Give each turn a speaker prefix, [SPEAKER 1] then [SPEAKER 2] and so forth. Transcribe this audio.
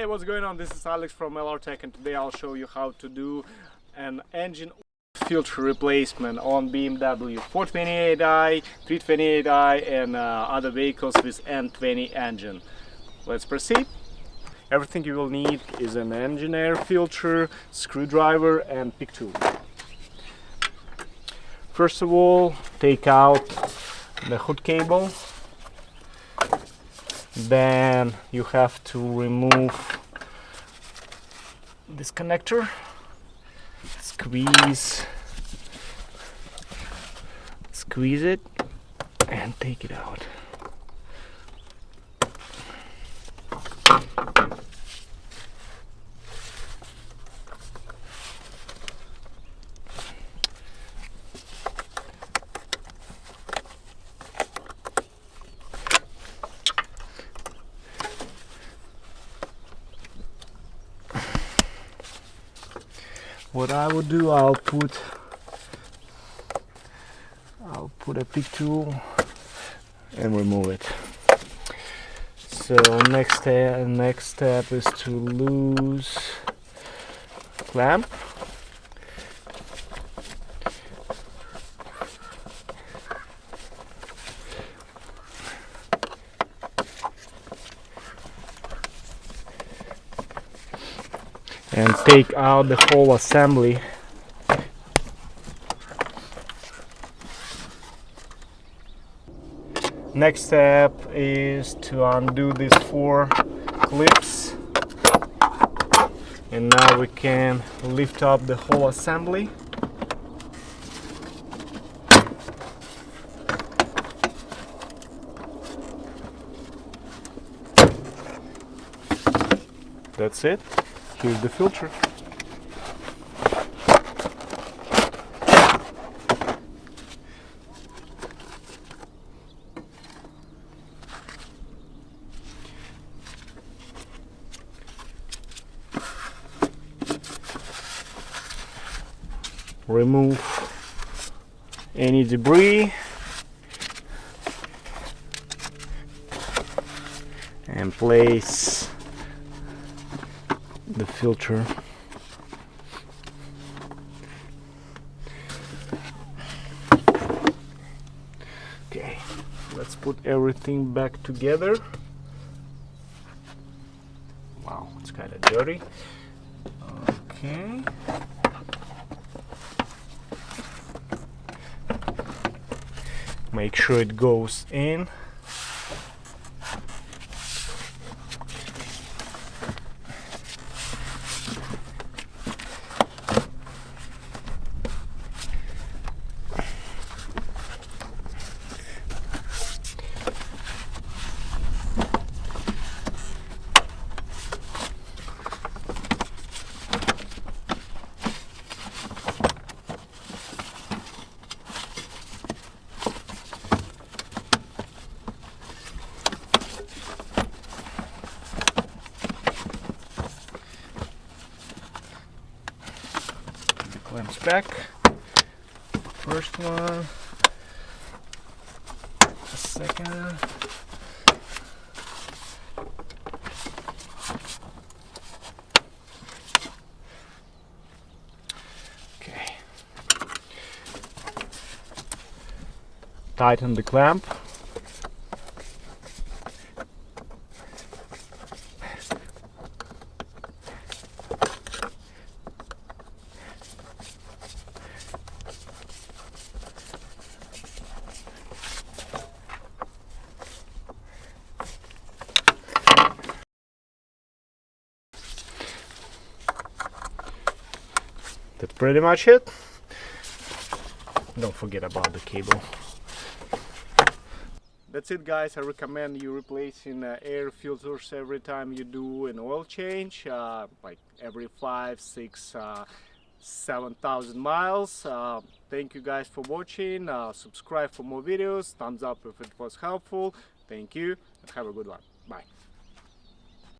[SPEAKER 1] Hey, what's going on? This is Alex from LRTech, and today I'll show you how to do an engine filter replacement on BMW 428i, 328i and other vehicles with N20 engine. Let's proceed. Everything you will need is an engine air filter, screwdriver and pick tool. First of all, take out the hood cable. Then you have to remove this connector, squeeze it and take it out. What I would do, I'll put a pick tool and remove it. So next step is to loose clamp. And take out the whole assembly. Next step is to undo these 4 clips, and now we can lift up the whole assembly. That's it. Here's the filter. Remove any debris and place the filter. Okay, let's put everything back together. Wow, it's kind of dirty. Okay. Make sure it goes in. Clamps back. First one, the second. Okay. Tighten the clamp. That's pretty much it. Don't forget about the cable. That's it, guys. I recommend you replacing air filters every time you do an oil change, like every 5, 6, 7,000 miles. Thank you guys for watching. Subscribe for more videos. Thumbs up if it was helpful. Thank you and have a good one. Bye.